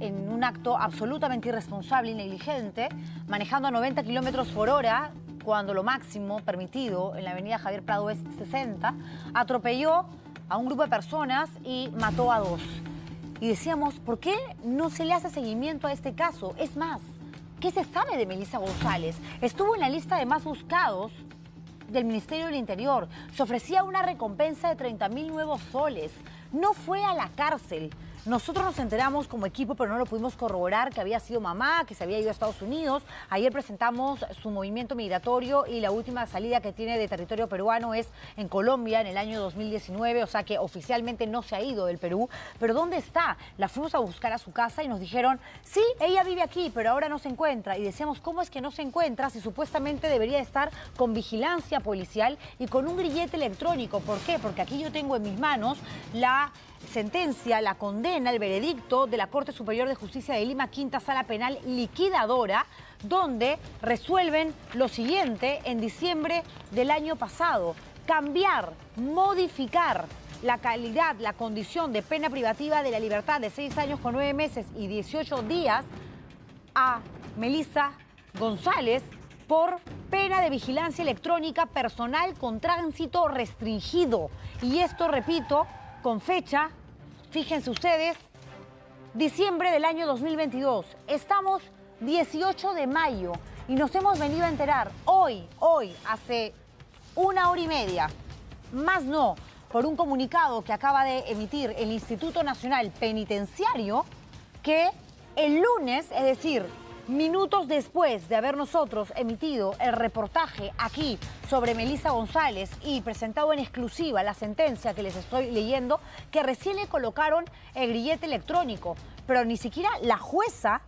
en un acto absolutamente irresponsable y negligente, manejando a 90 kilómetros por hora, cuando lo máximo permitido en la avenida Javier Prado es 60, atropelló a un grupo de personas y mató a 2. Y decíamos, ¿por qué no se le hace seguimiento a este caso? Es más, ¿qué se sabe de Melissa González? Estuvo en la lista de más buscados del Ministerio del Interior. Se ofrecía una recompensa de 30.000 nuevos soles. No fue a la cárcel. Nosotros nos enteramos como equipo, pero no lo pudimos corroborar, que había sido mamá, que se había ido a Estados Unidos. Ayer presentamos su movimiento migratorio y la última salida que tiene de territorio peruano es en Colombia en el año 2019, o sea que oficialmente no se ha ido del Perú. Pero ¿dónde está? La fuimos a buscar a su casa y nos dijeron, sí, ella vive aquí, pero ahora no se encuentra. Y decíamos, ¿cómo es que no se encuentra si supuestamente debería estar con vigilancia policial y con un grillete electrónico? ¿Por qué? Porque aquí yo tengo en mis manos la sentencia, la condena, el veredicto de la Corte Superior de Justicia de Lima, Quinta Sala Penal Liquidadora, donde resuelven lo siguiente en diciembre del año pasado: cambiar, modificar la calidad, la condición de pena privativa de la libertad de 6 años con 9 meses y 18 días a Melissa González por pena de vigilancia electrónica personal con tránsito restringido. Y esto, repito, con fecha, fíjense ustedes, diciembre del año 2022. Estamos 18 de mayo y nos hemos venido a enterar hoy, hace 1 hora y media, más no, por un comunicado que acaba de emitir el Instituto Nacional Penitenciario, que el lunes, es decir, minutos después de haber nosotros emitido el reportaje aquí sobre Melissa González y presentado en exclusiva la sentencia que les estoy leyendo, que recién le colocaron el grillete electrónico, pero ni siquiera la jueza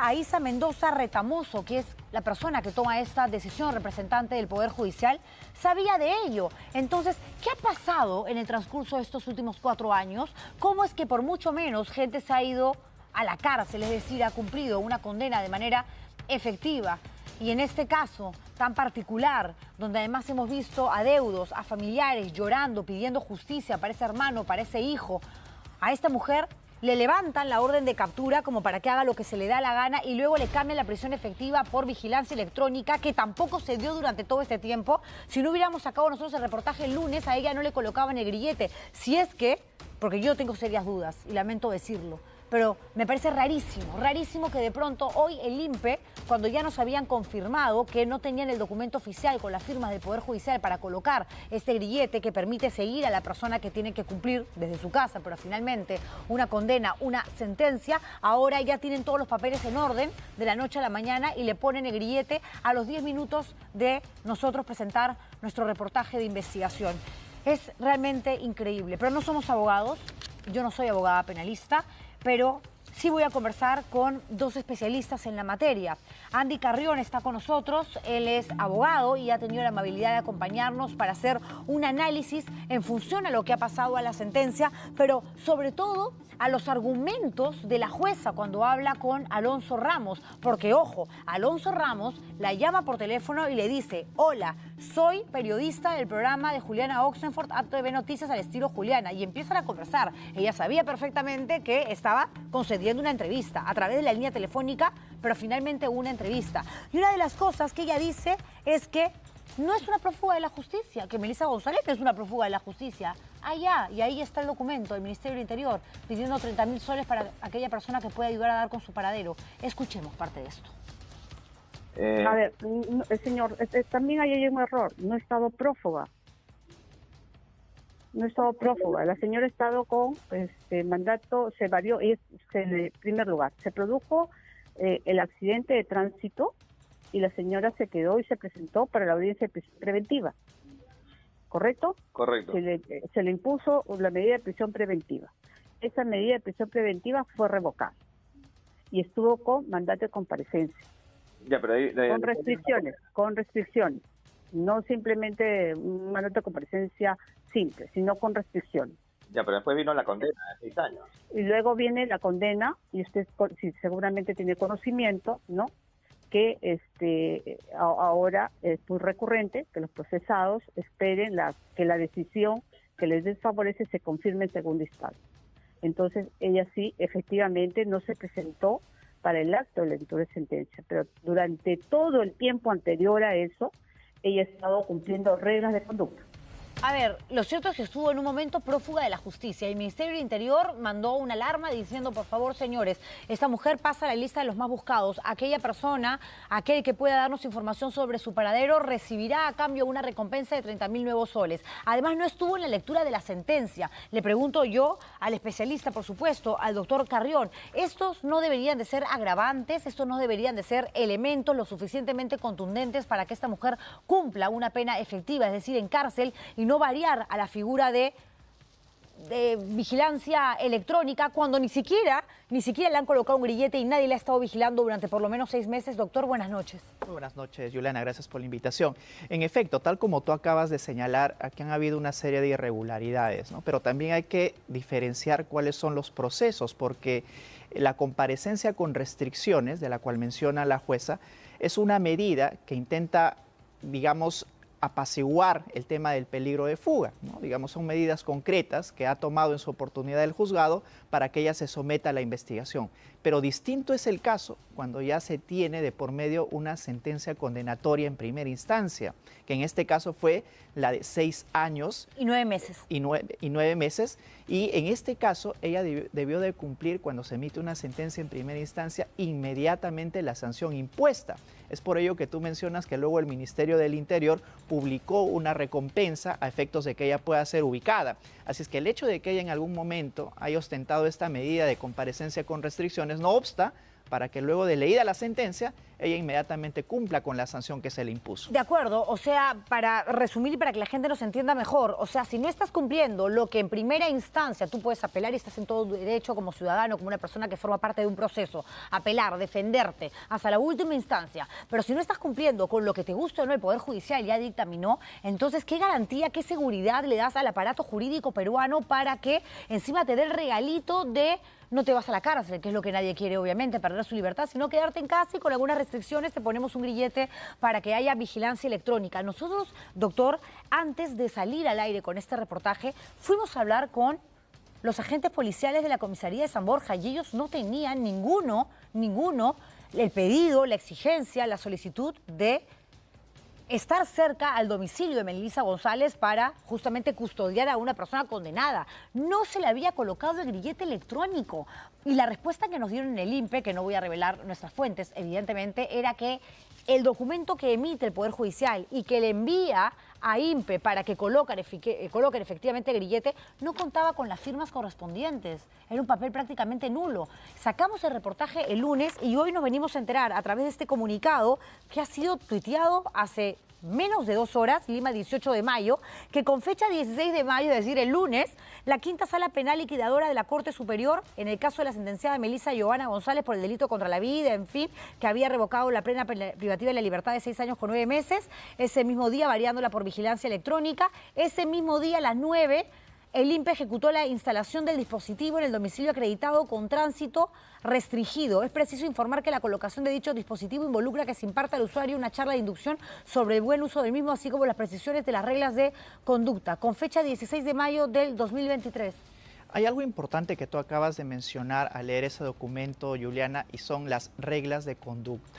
Aísa Mendoza Retamoso, que es la persona que toma esta decisión, representante del Poder Judicial, sabía de ello. Entonces, ¿qué ha pasado en el transcurso de estos últimos 4 años? ¿Cómo es que por mucho menos gente se ha ido a la cárcel, es decir, ha cumplido una condena de manera efectiva? Y en este caso tan particular, donde además hemos visto a deudos, a familiares llorando, pidiendo justicia para ese hermano, para ese hijo, a esta mujer le levantan la orden de captura como para que haga lo que se le da la gana y luego le cambian la prisión efectiva por vigilancia electrónica, que tampoco se dio durante todo este tiempo. Si no hubiéramos sacado nosotros el reportaje el lunes, a ella no le colocaban el grillete. Si es que, porque yo tengo serias dudas y lamento decirlo, pero me parece rarísimo que de pronto hoy el INPE, cuando ya nos habían confirmado que no tenían el documento oficial con las firmas del Poder Judicial para colocar este grillete que permite seguir a la persona que tiene que cumplir desde su casa, pero finalmente una condena, una sentencia, ahora ya tienen todos los papeles en orden de la noche a la mañana y le ponen el grillete a los 10 minutos de nosotros presentar nuestro reportaje de investigación. Es realmente increíble, pero no somos abogados, yo no soy abogada penalista, pero sí voy a conversar con 2 especialistas en la materia. Andy Carrión está con nosotros, él es abogado y ha tenido la amabilidad de acompañarnos para hacer un análisis en función a lo que ha pasado a la sentencia, pero sobre todo a los argumentos de la jueza cuando habla con Alonso Ramos, porque ojo, Alonso Ramos la llama por teléfono y le dice: hola, soy periodista del programa de Juliana Oxenford, ATV Noticias al estilo Juliana, y empiezan a conversar. Ella sabía perfectamente que estaba concediendo una entrevista a través de la línea telefónica, pero finalmente hubo una entrevista. Y una de las cosas que ella dice es que no es una prófuga de la justicia, que Melissa González no es una prófuga de la justicia. Allá, y ahí está el documento del Ministerio del Interior pidiendo 30.000 soles para aquella persona que pueda ayudar a dar con su paradero. Escuchemos parte de esto. A ver, señor, también ahí hay un error. No he estado prófuga. No he estado prófuga. La señora ha estado con mandato, se varió. En primer lugar, se produjo el accidente de tránsito y la señora se quedó y se presentó para la audiencia de prisión preventiva. ¿Correcto? Correcto. Se le impuso la medida de prisión preventiva. Esa medida de prisión preventiva fue revocada y estuvo con mandato de comparecencia. Ya, pero con restricciones. No simplemente un mandato de comparecencia simple, sino con restricciones. Ya, pero después vino la condena de 6 años. Y luego viene la condena, y usted seguramente tiene conocimiento, ¿no?, que ahora es muy recurrente que los procesados esperen que la decisión que les desfavorece se confirme en segunda instancia. Entonces, ella sí, efectivamente, no se presentó para el acto de lectura de sentencia, pero durante todo el tiempo anterior a eso, ella ha estado cumpliendo reglas de conducta. A ver, lo cierto es que estuvo en un momento prófuga de la justicia. El Ministerio del Interior mandó una alarma diciendo, por favor, señores, esta mujer pasa a la lista de los más buscados. Aquella persona, aquel que pueda darnos información sobre su paradero, recibirá a cambio una recompensa de 30.000 nuevos soles. Además, no estuvo en la lectura de la sentencia. Le pregunto yo al especialista, por supuesto, al doctor Carrión, estos no deberían de ser agravantes, estos no deberían de ser elementos lo suficientemente contundentes para que esta mujer cumpla una pena efectiva, es decir, en cárcel, y no variar a la figura de vigilancia electrónica cuando ni siquiera le han colocado un grillete y nadie la ha estado vigilando durante por lo menos 6 meses. Doctor, buenas noches. Muy buenas noches, Juliana, gracias por la invitación. En efecto, tal como tú acabas de señalar, aquí han habido una serie de irregularidades, ¿no? Pero también hay que diferenciar cuáles son los procesos, porque la comparecencia con restricciones, de la cual menciona la jueza, es una medida que intenta, digamos, apaciguar el tema del peligro de fuga, ¿no? Digamos, son medidas concretas que ha tomado en su oportunidad el juzgado para que ella se someta a la investigación. Pero distinto es el caso cuando ya se tiene de por medio una sentencia condenatoria en primera instancia, que en este caso fue la de 6 años. Y 9 meses. Y 9 meses. Y en este caso ella debió de cumplir, cuando se emite una sentencia en primera instancia, inmediatamente la sanción impuesta. Es por ello que tú mencionas que luego el Ministerio del Interior publicó una recompensa a efectos de que ella pueda ser ubicada. Así es que el hecho de que ella en algún momento haya ostentado esta medida de comparecencia con restricciones no obsta para que luego de leída la sentencia, ella inmediatamente cumpla con la sanción que se le impuso. De acuerdo, o sea, para resumir y para que la gente nos entienda mejor, o sea, si no estás cumpliendo lo que en primera instancia tú puedes apelar y estás en todo derecho como ciudadano, como una persona que forma parte de un proceso, apelar, defenderte hasta la última instancia, pero si no estás cumpliendo con lo que te gusta o no el Poder Judicial ya dictaminó, entonces, ¿qué garantía, qué seguridad le das al aparato jurídico peruano para que encima te dé el regalito de no te vas a la cárcel, que es lo que nadie quiere, obviamente, perder su libertad, sino quedarte en casa y con algunas restricciones te ponemos un grillete para que haya vigilancia electrónica? Nosotros, doctor, antes de salir al aire con este reportaje, fuimos a hablar con los agentes policiales de la comisaría de San Borja y ellos no tenían ninguno, el pedido, la exigencia, la solicitud de estar cerca al domicilio de Melissa González para justamente custodiar a una persona condenada. No se le había colocado el grillete electrónico. Y la respuesta que nos dieron en el INPE, que no voy a revelar nuestras fuentes, evidentemente, era que el documento que emite el Poder Judicial y que le envía a INPE para que coloquen efectivamente el grillete, no contaba con las firmas correspondientes. Era un papel prácticamente nulo. Sacamos el reportaje el lunes y hoy nos venimos a enterar a través de este comunicado que ha sido tuiteado hace menos de 2 horas, Lima, 18 de mayo, que con fecha 16 de mayo, es decir, el lunes, la Quinta Sala Penal Liquidadora de la Corte Superior, en el caso de la sentenciada Melissa Giovanna González por el delito contra la vida, en fin, que había revocado la pena privativa de la libertad de 6 años con 9 meses, ese mismo día variándola por vigilancia electrónica, ese mismo día a las 9, el INPE ejecutó la instalación del dispositivo en el domicilio acreditado con tránsito restringido. Es preciso informar que la colocación de dicho dispositivo involucra que se imparta al usuario una charla de inducción sobre el buen uso del mismo, así como las precisiones de las reglas de conducta, con fecha 16 de mayo del 2023. Hay algo importante que tú acabas de mencionar al leer ese documento, Juliana, y son las reglas de conducta.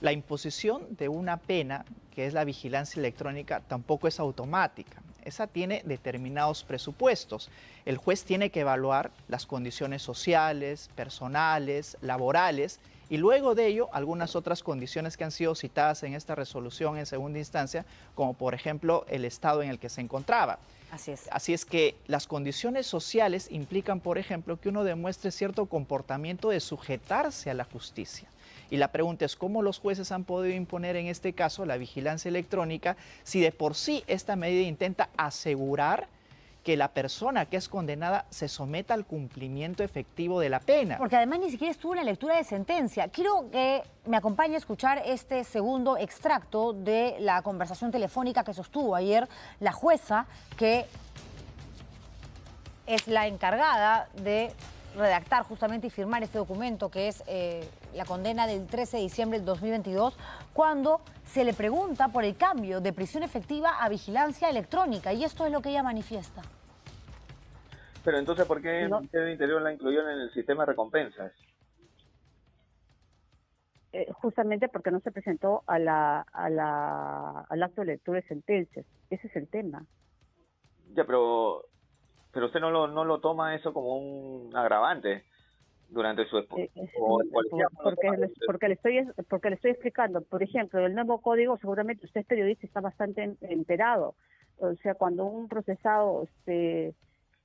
La imposición de una pena, que es la vigilancia electrónica, tampoco es automática. Esa tiene determinados presupuestos. El juez tiene que evaluar las condiciones sociales, personales, laborales, y luego de ello algunas otras condiciones que han sido citadas en esta resolución en segunda instancia, como por ejemplo el estado en el que se encontraba. Así es. Así es que las condiciones sociales implican, por ejemplo, que uno demuestre cierto comportamiento de sujetarse a la justicia. Y la pregunta es, ¿cómo los jueces han podido imponer en este caso la vigilancia electrónica si de por sí esta medida intenta asegurar que la persona que es condenada se someta al cumplimiento efectivo de la pena? Porque además ni siquiera estuvo en la lectura de sentencia. Quiero que me acompañe a escuchar este segundo extracto de la conversación telefónica que sostuvo ayer la jueza, que es la encargada de redactar justamente y firmar este documento que es la condena del 13 de diciembre del 2022, cuando se le pregunta por el cambio de prisión efectiva a vigilancia electrónica, y esto es lo que ella manifiesta. Pero entonces, ¿por qué el No, Ministerio del Interior la incluyó en el sistema de recompensas? justamente porque no se presentó al acto de lectura de sentencias. Ese es el tema. Ya, pero usted no lo toma eso como un agravante durante su o el policía no lo Porque toma porque le estoy explicando. Por ejemplo, el nuevo código, seguramente usted es periodista y está bastante enterado. O sea, cuando un procesado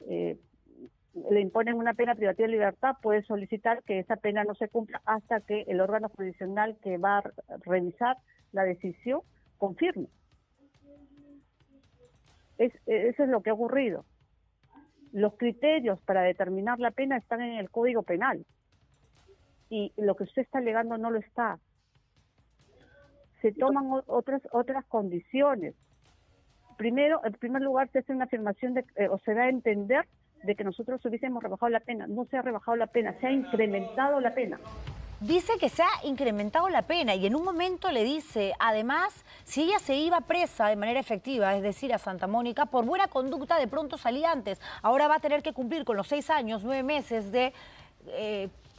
le imponen una pena privativa de libertad, puede solicitar que esa pena no se cumpla hasta que el órgano jurisdiccional que va a revisar la decisión confirme. Eso es lo que ha ocurrido. Los criterios para determinar la pena están en el Código Penal y lo que usted está alegando no lo está. Se toman otras condiciones. Primero, en primer lugar, se hace una afirmación o se da a entender de que nosotros hubiésemos rebajado la pena. No se ha rebajado la pena, se ha incrementado la pena. Dice que se ha incrementado la pena y en un momento le dice, además, si ella se iba presa de manera efectiva, es decir, a Santa Mónica, por buena conducta de pronto salía antes. Ahora va a tener que cumplir con los 6 años, 9 meses de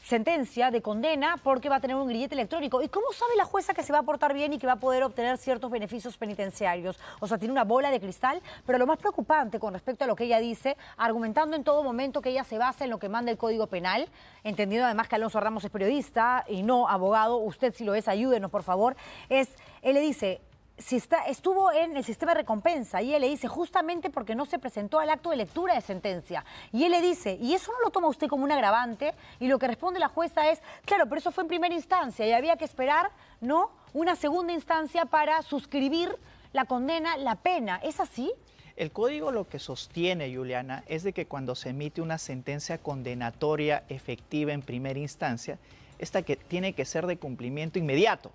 sentencia, de condena, porque va a tener un grillete electrónico. ¿Y cómo sabe la jueza que se va a portar bien y que va a poder obtener ciertos beneficios penitenciarios? O sea, tiene una bola de cristal, pero lo más preocupante con respecto a lo que ella dice, argumentando en todo momento que ella se basa en lo que manda el Código Penal, entendiendo además que Alonso Ramos es periodista y no abogado, usted si lo es, ayúdenos por favor, él le dice, si estuvo en el sistema de recompensa, y él le dice, justamente porque no se presentó al acto de lectura de sentencia. Y él le dice, y eso no lo toma usted como un agravante, y lo que responde la jueza es, claro, pero eso fue en primera instancia, y había que esperar, ¿no?, una segunda instancia para suscribir la condena, la pena. ¿Es así? El código lo que sostiene, Juliana, es de que cuando se emite una sentencia condenatoria efectiva en primera instancia, esta que tiene que ser de cumplimiento inmediato.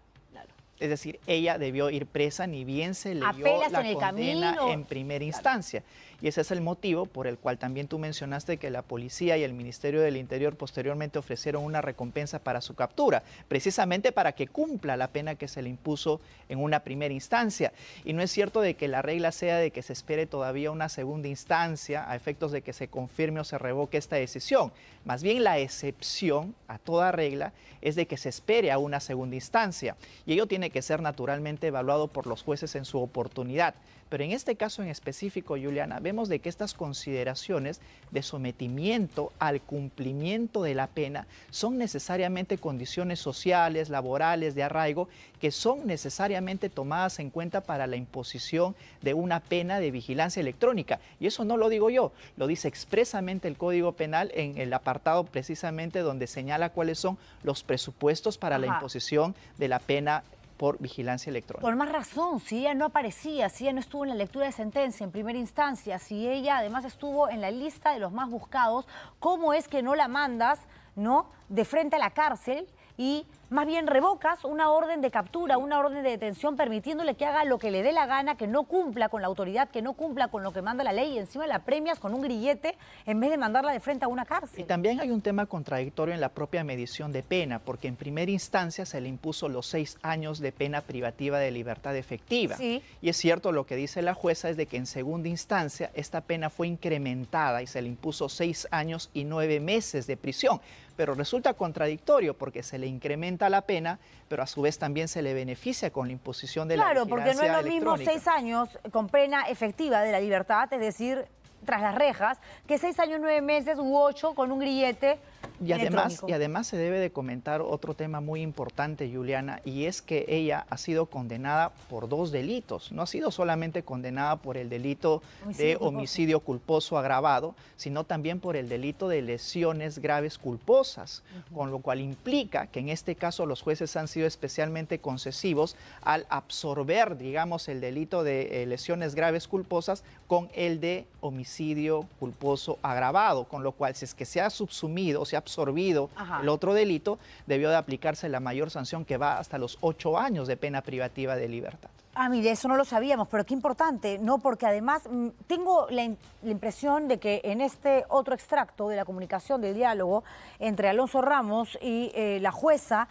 Es decir, ella debió ir presa ni bien se leyó Apelas la en el condena camino. en primera instancia. Y ese es el motivo por el cual también tú mencionaste que la policía y el Ministerio del Interior posteriormente ofrecieron una recompensa para su captura, precisamente para que cumpla la pena que se le impuso en una primera instancia. Y no es cierto de que la regla sea de que se espere todavía una segunda instancia a efectos de que se confirme o se revoque esta decisión. Más bien la excepción a toda regla es de que se espere a una segunda instancia. Y ello tiene que ser naturalmente evaluado por los jueces en su oportunidad. Pero en este caso en específico, Juliana, vemos de que estas consideraciones de sometimiento al cumplimiento de la pena son necesariamente condiciones sociales, laborales, de arraigo, que son necesariamente tomadas en cuenta para la imposición de una pena de vigilancia electrónica. Y eso no lo digo yo, lo dice expresamente el Código Penal en el apartado precisamente donde señala cuáles son los presupuestos para la imposición de la pena por vigilancia electrónica. Por más razón, si ella no aparecía, si ella no estuvo en la lectura de sentencia en primera instancia, si ella además estuvo en la lista de los más buscados, ¿cómo es que no la mandas, ¿no?, de frente a la cárcel y más bien revocas una orden de captura, una orden de detención, permitiéndole que haga lo que le dé la gana, que no cumpla con la autoridad, que no cumpla con lo que manda la ley, y encima la premias con un grillete en vez de mandarla de frente a una cárcel? Y también hay un tema contradictorio en la propia medición de pena, porque en primera instancia se le impuso los 6 años de pena privativa de libertad efectiva. Sí. Y es cierto, lo que dice la jueza es de que en segunda instancia esta pena fue incrementada y se le impuso 6 años y 9 meses de prisión. Pero resulta contradictorio porque se le incrementa la pena, pero a su vez también se le beneficia con la imposición de la vigilancia electrónica. Claro, porque no es lo mismo electrónica. 6 años con pena efectiva de la libertad, es decir, tras las rejas, que 6 años, 9 meses u 8 con un grillete electrónico. Y además se debe de comentar otro tema muy importante, Juliana, y es que ella ha sido condenada por 2 delitos. No ha sido solamente condenada por el delito de homicidio culposo agravado, sino también por el delito de lesiones graves culposas, con lo cual implica que en este caso los jueces han sido especialmente concesivos al absorber, digamos, el delito de lesiones graves culposas con el de homicidio culposo agravado, con lo cual si es que se ha subsumido, se ha absorbido el otro delito, debió de aplicarse la mayor sanción que va hasta los 8 años de pena privativa de libertad. Ah, mire, eso no lo sabíamos, pero qué importante, ¿no? Porque además tengo la impresión de que en este otro extracto de la comunicación, del diálogo entre Alonso Ramos y la jueza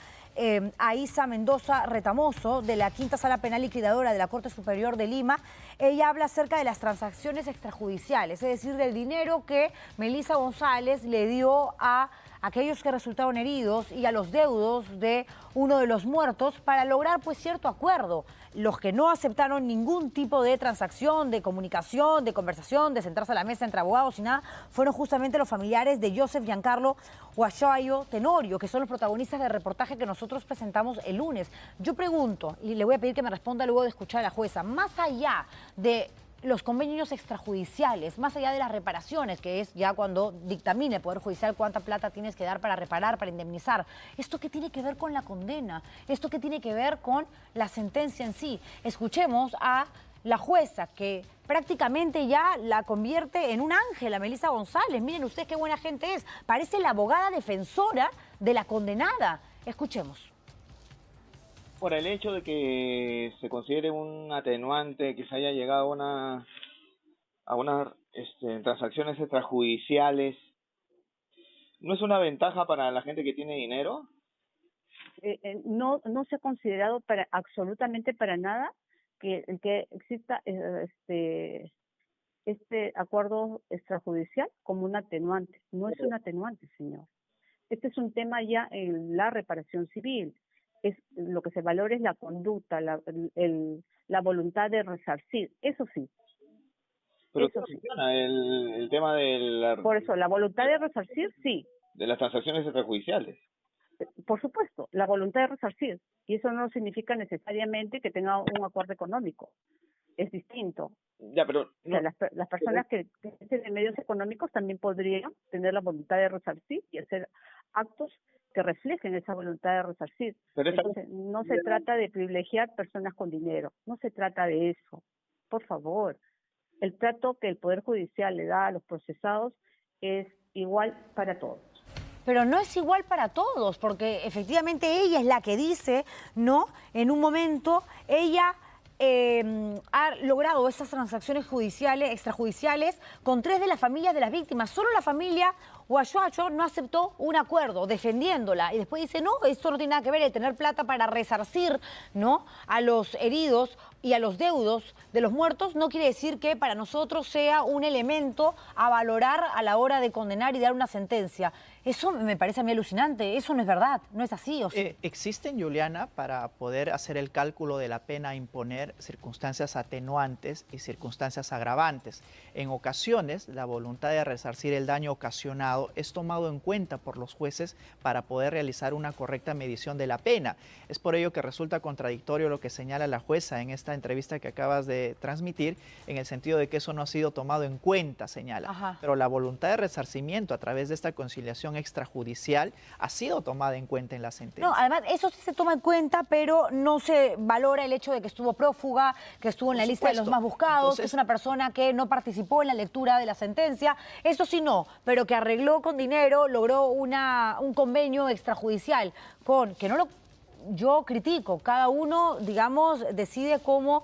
Aísa Mendoza Retamoso, de la Quinta Sala Penal Liquidadora de la Corte Superior de Lima, ella habla acerca de las transacciones extrajudiciales, es decir, del dinero que Melissa González le dio a aquellos que resultaron heridos y a los deudos de uno de los muertos para lograr pues cierto acuerdo. Los que no aceptaron ningún tipo de transacción, de comunicación, de conversación, de sentarse a la mesa entre abogados y nada, fueron justamente los familiares de Joseph Giancarlo Huachayo Tenorio, que son los protagonistas del reportaje que nosotros presentamos el lunes. Yo pregunto, y le voy a pedir que me responda luego de escuchar a la jueza, más allá de los convenios extrajudiciales, más allá de las reparaciones, que es ya cuando dictamine el Poder Judicial cuánta plata tienes que dar para reparar, para indemnizar. ¿Esto qué tiene que ver con la condena? ¿Esto qué tiene que ver con la sentencia en sí? Escuchemos a la jueza, que prácticamente ya la convierte en un ángel a Melissa González. Miren ustedes qué buena gente es. Parece la abogada defensora de la condenada. Escuchemos. Por el hecho de que se considere un atenuante que se haya llegado a unas transacciones extrajudiciales, ¿no es una ventaja para la gente que tiene dinero? No se ha considerado absolutamente para nada que exista este acuerdo extrajudicial como un atenuante. No es un atenuante, señor. Este es un tema ya en la reparación civil. Lo que se valora es la conducta, la voluntad de resarcir, eso sí. Pero eso sí. El tema de Por eso, la voluntad de resarcir, sí. De las transacciones extrajudiciales. Por supuesto, la voluntad de resarcir. Y eso no significa necesariamente que tenga un acuerdo económico. Es distinto. Ya, pero no, o sea, las personas que tienen medios económicos también podrían tener la voluntad de resarcir y hacer actos que reflejen esa voluntad de resarcir. Entonces, no se trata de privilegiar personas con dinero, no se trata de eso. Por favor, el trato que el Poder Judicial le da a los procesados es igual para todos. Pero no es igual para todos, porque efectivamente ella es la que dice, ¿no? En un momento, ella ha logrado estas transacciones extrajudiciales con 3 de las familias de las víctimas. Solo la familia Huachayo no aceptó un acuerdo defendiéndola y después dice, no, esto no tiene nada que ver, de tener plata para resarcir, ¿no?, a los heridos y a los deudos de los muertos no quiere decir que para nosotros sea un elemento a valorar a la hora de condenar y dar una sentencia. Eso me parece a mí alucinante, eso no es verdad, no es así. ¿O sí? Existen, Juliana, para poder hacer el cálculo de la pena a imponer circunstancias atenuantes y circunstancias agravantes. En ocasiones, la voluntad de resarcir el daño ocasionado es tomado en cuenta por los jueces para poder realizar una correcta medición de la pena. Es por ello que resulta contradictorio lo que señala la jueza en esta entrevista que acabas de transmitir, en el sentido de que eso no ha sido tomado en cuenta, señala. Ajá. Pero la voluntad de resarcimiento a través de esta conciliación extrajudicial ha sido tomada en cuenta en la sentencia. No, además, eso sí se toma en cuenta, pero no se valora el hecho de que estuvo prófuga, que estuvo en la lista de los más buscados, entonces, que es una persona que no participó en la lectura de la sentencia. Eso sí no, pero que arregló con dinero, logró un convenio extrajudicial con, que no lo, yo critico, cada uno, digamos, decide cómo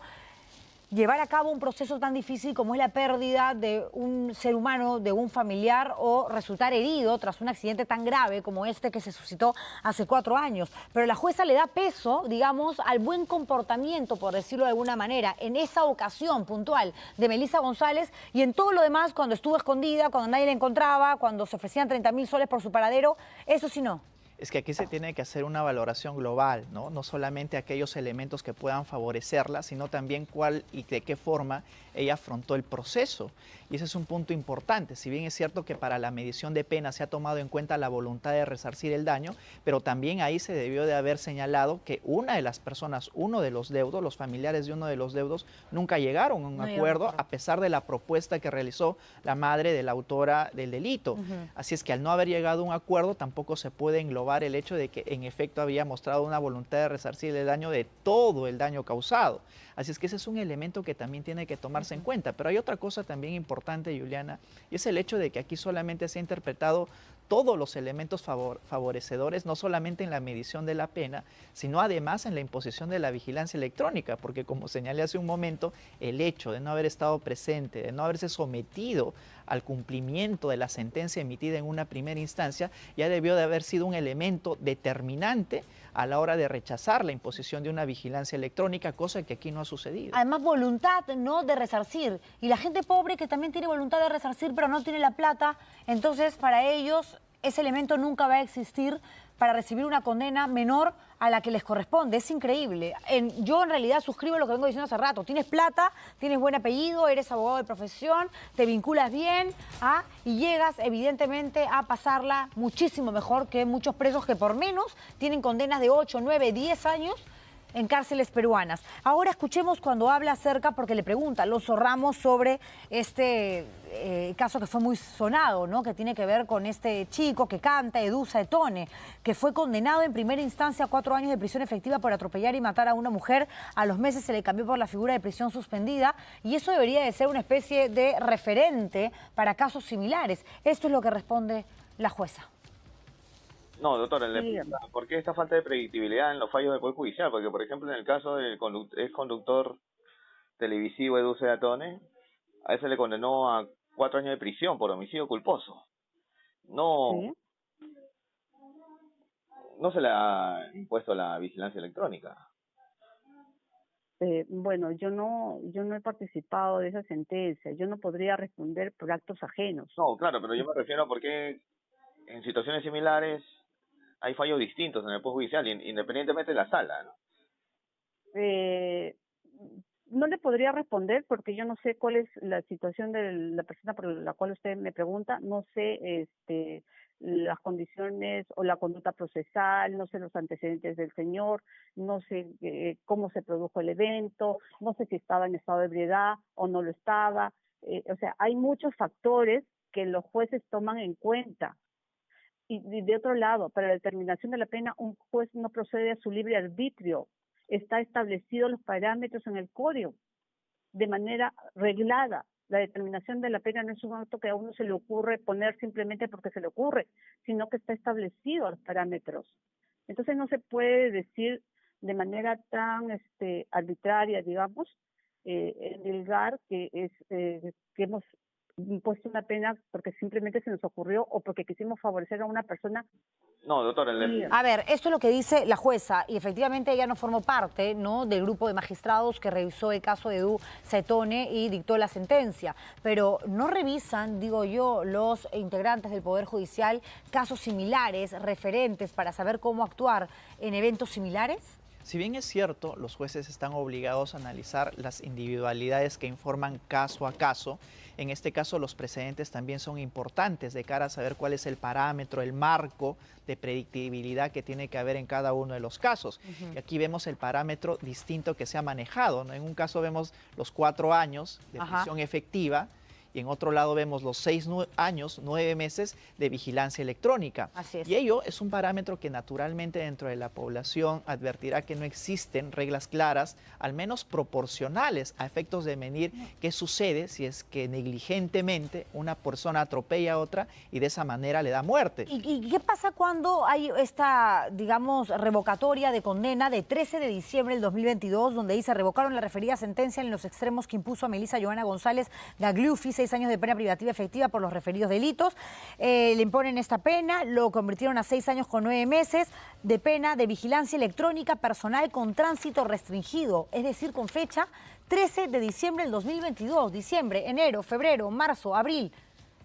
llevar a cabo un proceso tan difícil como es la pérdida de un ser humano, de un familiar, o resultar herido tras un accidente tan grave como este que se suscitó hace 4 años. Pero la jueza le da peso, digamos, al buen comportamiento, por decirlo de alguna manera, en esa ocasión puntual de Melissa González, y en todo lo demás, cuando estuvo escondida, cuando nadie la encontraba, cuando se ofrecían 30.000 soles por su paradero, eso sí no. Es que aquí se tiene que hacer una valoración global, ¿no? No solamente aquellos elementos que puedan favorecerla, sino también cuál y de qué forma ella afrontó el proceso. Y ese es un punto importante. Si bien es cierto que para la medición de pena se ha tomado en cuenta la voluntad de resarcir el daño, pero también ahí se debió de haber señalado que una de las personas, uno de los deudos, los familiares de uno de los deudos, nunca llegaron a un acuerdo, a pesar de la propuesta que realizó la madre de la autora del delito. Así es que al no haber llegado a un acuerdo, tampoco se puede englobar el hecho de que en efecto había mostrado una voluntad de resarcir el daño de todo el daño causado. Así es que ese es un elemento que también tiene que tomarse en cuenta. Pero hay otra cosa también importante, Juliana, y es el hecho de que aquí solamente se ha interpretado todos los elementos favorecedores, no solamente en la medición de la pena, sino además en la imposición de la vigilancia electrónica, porque como señalé hace un momento, el hecho de no haber estado presente, de no haberse sometido al cumplimiento de la sentencia emitida en una primera instancia, ya debió de haber sido un elemento determinante a la hora de rechazar la imposición de una vigilancia electrónica, cosa que aquí no ha sucedido. Además, voluntad, ¿no?, de resarcir. Y la gente pobre que también tiene voluntad de resarcir, pero no tiene la plata, entonces para ellos ese elemento nunca va a existir para recibir una condena menor a la que les corresponde. Es increíble. Yo en realidad suscribo lo que vengo diciendo hace rato. Tienes plata, tienes buen apellido, eres abogado de profesión, te vinculas bien y llegas evidentemente a pasarla muchísimo mejor que muchos presos que por menos tienen condenas de 8, 9, 10 años en cárceles peruanas. Ahora escuchemos cuando habla acerca, porque le pregunta Lozo Ramos sobre este caso que fue muy sonado, ¿no?, que tiene que ver con este chico que canta, Edu Saetone, que fue condenado en primera instancia a 4 años de prisión efectiva por atropellar y matar a una mujer. A los meses se le cambió por la figura de prisión suspendida y eso debería de ser una especie de referente para casos similares. Esto es lo que responde la jueza. No, doctora, ¿por qué esta falta de predictibilidad en los fallos del Poder Judicial? Porque, por ejemplo, en el caso del ex conductor televisivo Edu Saetone, a ese le condenó a 4 años de prisión por homicidio culposo. No, no se le ha impuesto la vigilancia electrónica. Bueno, yo no he participado de esa sentencia. Yo no podría responder por actos ajenos. No, claro, pero yo me refiero a por qué en situaciones similares hay fallos distintos en el Poder Judicial, independientemente de la sala, ¿no? No le podría responder porque yo no sé cuál es la situación de la persona por la cual usted me pregunta. No sé las condiciones o la conducta procesal, no sé los antecedentes del señor, no sé cómo se produjo el evento, no sé si estaba en estado de ebriedad o no lo estaba. O sea, hay muchos factores que los jueces toman en cuenta. Y de otro lado, para la determinación de la pena, un juez no procede a su libre arbitrio. Está establecido los parámetros en el código de manera reglada. La determinación de la pena no es un acto que a uno se le ocurre poner simplemente porque se le ocurre, sino que está establecido los parámetros. Entonces no se puede decir de manera tan arbitraria, digamos, endilgar que hemos impuesto una pena porque simplemente se nos ocurrió o porque quisimos favorecer a una persona. No, doctora. A ver, esto es lo que dice la jueza y efectivamente ella no formó parte, ¿no?, del grupo de magistrados que revisó el caso de Edu Saetone y dictó la sentencia, pero ¿no revisan, digo yo, los integrantes del Poder Judicial casos similares, referentes, para saber cómo actuar en eventos similares? Si bien es cierto, los jueces están obligados a analizar las individualidades que informan caso a caso, en este caso los precedentes también son importantes de cara a saber cuál es el parámetro, el marco de predictibilidad que tiene que haber en cada uno de los casos. Y aquí vemos el parámetro distinto que se ha manejado, ¿no? En un caso vemos los 4 años de prisión efectiva, y en otro lado vemos los 6 años, 9 meses de vigilancia electrónica. Así es. Y ello es un parámetro que naturalmente dentro de la población advertirá que no existen reglas claras, al menos proporcionales, a efectos de medir qué sucede si es que negligentemente una persona atropella a otra y de esa manera le da muerte. ¿Y qué pasa cuando hay esta, digamos, revocatoria de condena de 13 de diciembre del 2022, donde dice revocaron la referida sentencia en los extremos que impuso a Melissa Joana González Gagliuffi, 6 años de pena privativa efectiva por los referidos delitos? Le imponen esta pena, lo convirtieron a 6 años con 9 meses de pena de vigilancia electrónica personal con tránsito restringido, es decir, con fecha 13 de diciembre del 2022, diciembre, enero, febrero, marzo, abril,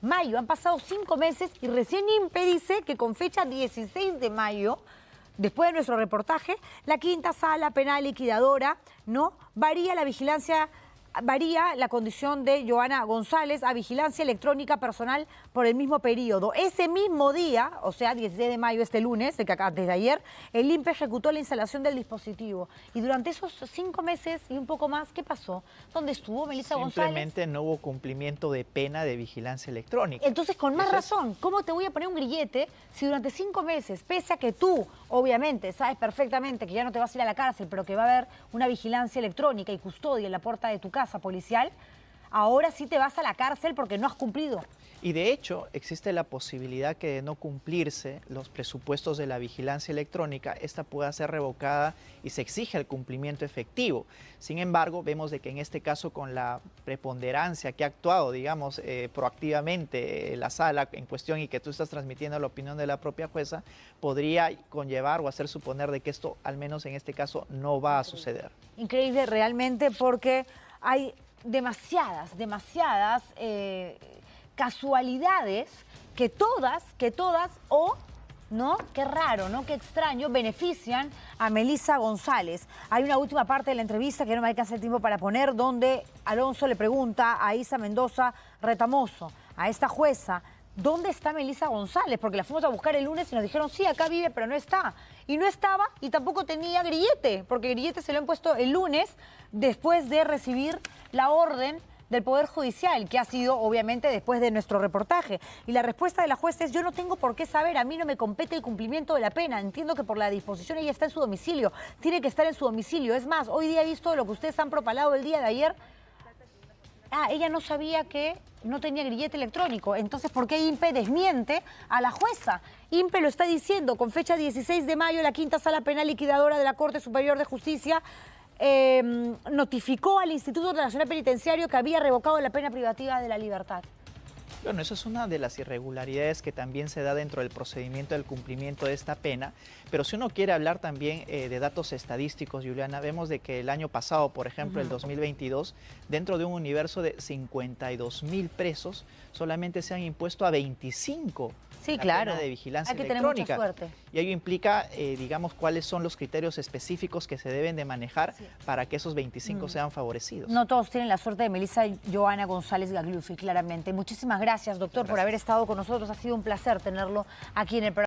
mayo, han pasado 5 meses y recién INPE dice que con fecha 16 de mayo, después de nuestro reportaje, la quinta sala penal liquidadora, ¿no?, varía la condición de Joana González a vigilancia electrónica personal por el mismo periodo. Ese mismo día, o sea, 16 de mayo, este lunes, desde ayer, el INPE ejecutó la instalación del dispositivo. Y durante esos 5 meses y un poco más, ¿qué pasó? ¿Dónde estuvo Melissa González? Simplemente no hubo cumplimiento de pena de vigilancia electrónica. Entonces, con más razón, ¿cómo te voy a poner un grillete si durante 5 meses, pese a que tú, obviamente, sabes perfectamente que ya no te vas a ir a la cárcel, pero que va a haber una vigilancia electrónica y custodia en la puerta de tu casa policial, ahora sí te vas a la cárcel porque no has cumplido. Y de hecho, existe la posibilidad que de no cumplirse los presupuestos de la vigilancia electrónica, esta pueda ser revocada y se exige el cumplimiento efectivo. Sin embargo, vemos de que en este caso, con la preponderancia que ha actuado, digamos, proactivamente la sala en cuestión y que tú estás transmitiendo la opinión de la propia jueza, podría conllevar o hacer suponer de que esto, al menos en este caso, no va a suceder. Increíble realmente, porque hay demasiadas casualidades que todas, ¿no? Qué raro, ¿no? Qué extraño, benefician a Melissa González. Hay una última parte de la entrevista que no me alcanza el tiempo para poner, donde Alonso le pregunta a Isa Mendoza Retamoso, a esta jueza, ¿dónde está Melissa González? Porque la fuimos a buscar el lunes y nos dijeron, sí, acá vive, pero no está. Y no estaba, y tampoco tenía grillete, porque grillete se lo han puesto el lunes después de recibir la orden del Poder Judicial, que ha sido obviamente después de nuestro reportaje. Y la respuesta de la jueza es: yo no tengo por qué saber, a mí no me compete el cumplimiento de la pena. Entiendo que por la disposición ella está en su domicilio, tiene que estar en su domicilio. Es más, hoy día he visto lo que ustedes han propalado el día de ayer. Ella no sabía que no tenía grillete electrónico. Entonces, ¿por qué INPE desmiente a la jueza? INPE lo está diciendo con fecha 16 de mayo, la Quinta Sala Penal Liquidadora de la Corte Superior de Justicia notificó al Instituto Nacional Penitenciario que había revocado la pena privativa de la libertad. Bueno, eso es una de las irregularidades que también se da dentro del procedimiento del cumplimiento de esta pena, pero si uno quiere hablar también de datos estadísticos, Juliana, vemos de que el año pasado, por ejemplo, el 2022, dentro de un universo de 52.000 presos, solamente se han impuesto a 25 sí, la claro. pena de vigilancia Hay que electrónica. tener mucha suerte. Y ello implica, digamos, cuáles son los criterios específicos que se deben de manejar para que esos 25 sean favorecidos. No todos tienen la suerte de Melissa Joana González Gagliuffi, claramente. Muchísimas gracias, doctor, por haber estado con nosotros. Ha sido un placer tenerlo aquí en el programa.